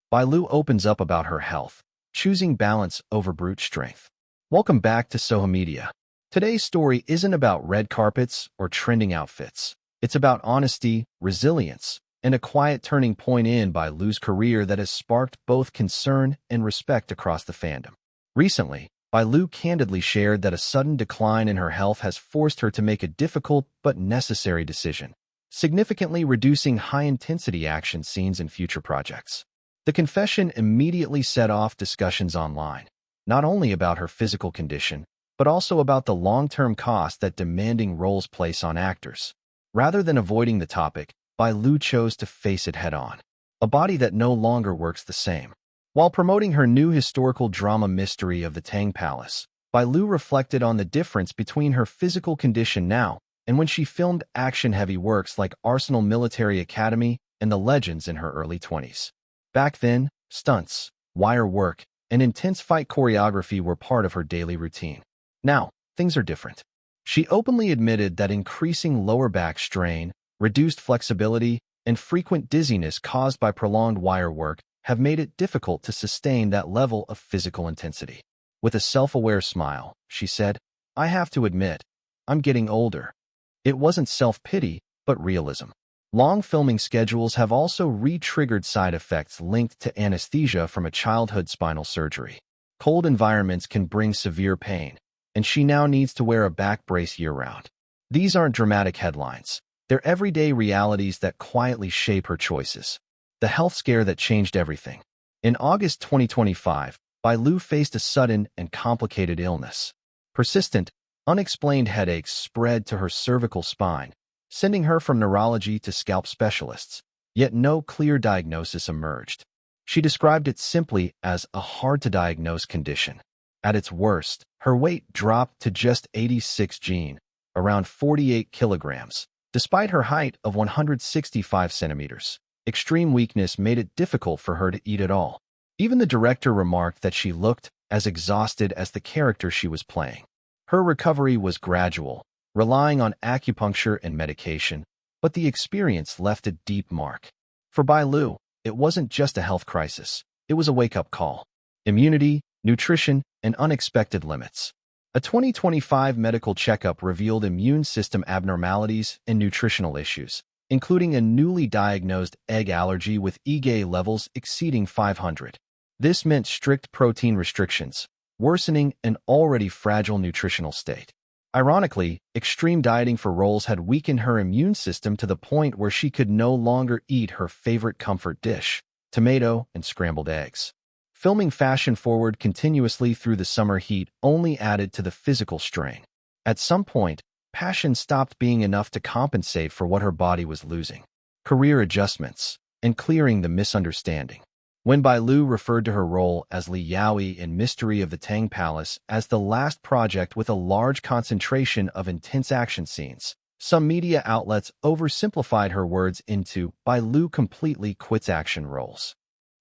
Bai Lu opens up about her health, choosing balance over brute strength. Welcome back to Sohu Media. Today's story isn't about red carpets or trending outfits. It's about honesty, resilience, and a quiet turning point in Bai Lu's career that has sparked both concern and respect across the fandom. Recently, Bai Lu candidly shared that a sudden decline in her health has forced her to make a difficult but necessary decision, significantly reducing high-intensity action scenes in future projects. The confession immediately set off discussions online, not only about her physical condition, but also about the long-term cost that demanding roles place on actors. Rather than avoiding the topic, Bai Lu chose to face it head-on. A body that no longer works the same. While promoting her new historical drama Mystery of the Tang Palace, Bai Lu reflected on the difference between her physical condition now and when she filmed action-heavy works like Arsenal Military Academy and The Legends in her early 20s. Back then, stunts, wire work, and intense fight choreography were part of her daily routine. Now, things are different. She openly admitted that increasing lower back strain, reduced flexibility, and frequent dizziness caused by prolonged wire work have made it difficult to sustain that level of physical intensity. With a self-aware smile, she said, "I have to admit, I'm getting older." It wasn't self-pity, but realism. Long filming schedules have also re-triggered side effects linked to anesthesia from a childhood spinal surgery. Cold environments can bring severe pain, and she now needs to wear a back brace year-round. These aren't dramatic headlines. They're everyday realities that quietly shape her choices. The health scare that changed everything. In August 2025, Bai Lu faced a sudden and complicated illness. Persistent, unexplained headaches spread to her cervical spine, sending her from neurology to scalp specialists, yet no clear diagnosis emerged. She described it simply as a hard-to-diagnose condition. At its worst, her weight dropped to just 86 kg, around 48 kilograms, despite her height of 165 centimeters. Extreme weakness made it difficult for her to eat at all. Even the director remarked that she looked as exhausted as the character she was playing. Her recovery was gradual, relying on acupuncture and medication, but the experience left a deep mark. For Bai Lu, it wasn't just a health crisis. It was a wake-up call. Immunity, nutrition, and unexpected limits. A 2025 medical checkup revealed immune system abnormalities and nutritional issues, including a newly diagnosed egg allergy with IgA levels exceeding 500. This meant strict protein restrictions, worsening an already fragile nutritional state. Ironically, extreme dieting for roles had weakened her immune system to the point where she could no longer eat her favorite comfort dish, tomato and scrambled eggs. Filming fashion-forward continuously through the summer heat only added to the physical strain. At some point, passion stopped being enough to compensate for what her body was losing. Career adjustments, and clearing the misunderstanding. When Bai Lu referred to her role as Li Yaoi in Mystery of the Tang Palace as the last project with a large concentration of intense action scenes, some media outlets oversimplified her words into "Bai Lu completely quits action roles."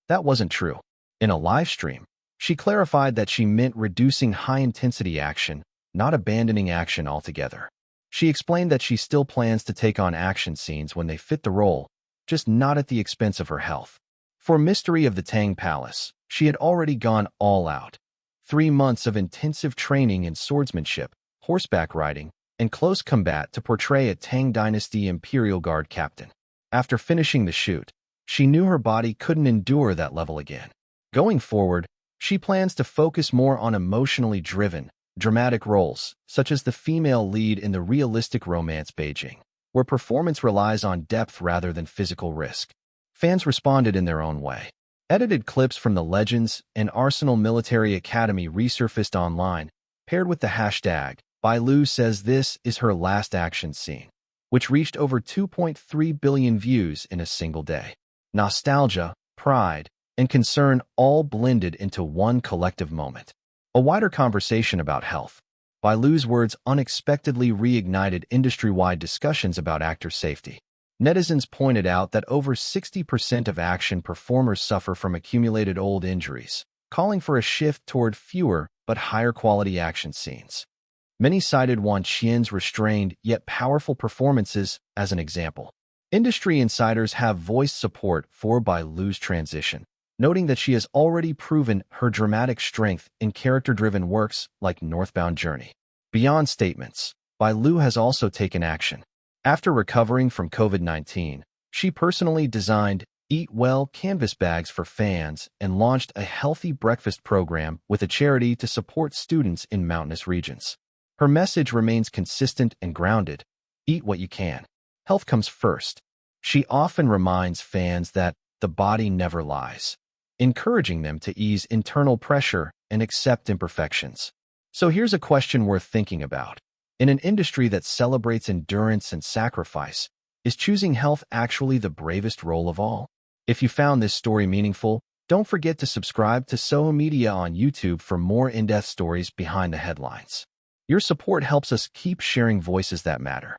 That wasn't true. In a live stream, she clarified that she meant reducing high-intensity action, not abandoning action altogether. She explained that she still plans to take on action scenes when they fit the role, just not at the expense of her health. For Mystery of the Tang Palace, she had already gone all out. 3 months of intensive training in swordsmanship, horseback riding, and close combat to portray a Tang Dynasty Imperial Guard captain. After finishing the shoot, she knew her body couldn't endure that level again. Going forward, she plans to focus more on emotionally driven, dramatic roles, such as the female lead in the realistic romance Beijing, where performance relies on depth rather than physical risk. Fans responded in their own way. Edited clips from The Legends and Arsenal Military Academy resurfaced online, paired with the hashtag Bai Lu says this is her last action scene, which reached over 2.3 billion views in a single day. Nostalgia, pride, and concern all blended into one collective moment. A wider conversation about health. Bai Lu's words unexpectedly reignited industry-wide discussions about actor safety. Netizens pointed out that over 60% of action performers suffer from accumulated old injuries, calling for a shift toward fewer but higher-quality action scenes. Many cited Wan Qian's restrained yet powerful performances as an example. Industry insiders have voiced support for Bai Lu's transition, noting that she has already proven her dramatic strength in character-driven works like Northbound Journey. Beyond statements, Bai Lu has also taken action. After recovering from COVID-19, she personally designed Eat Well canvas bags for fans and launched a healthy breakfast program with a charity to support students in mountainous regions. Her message remains consistent and grounded. Eat what you can. Health comes first. She often reminds fans that the body never lies, encouraging them to ease internal pressure and accept imperfections. So here's a question worth thinking about. In an industry that celebrates endurance and sacrifice, is choosing health actually the bravest role of all? If you found this story meaningful, don't forget to subscribe to Sohu Media on YouTube for more in-depth stories behind the headlines. Your support helps us keep sharing voices that matter.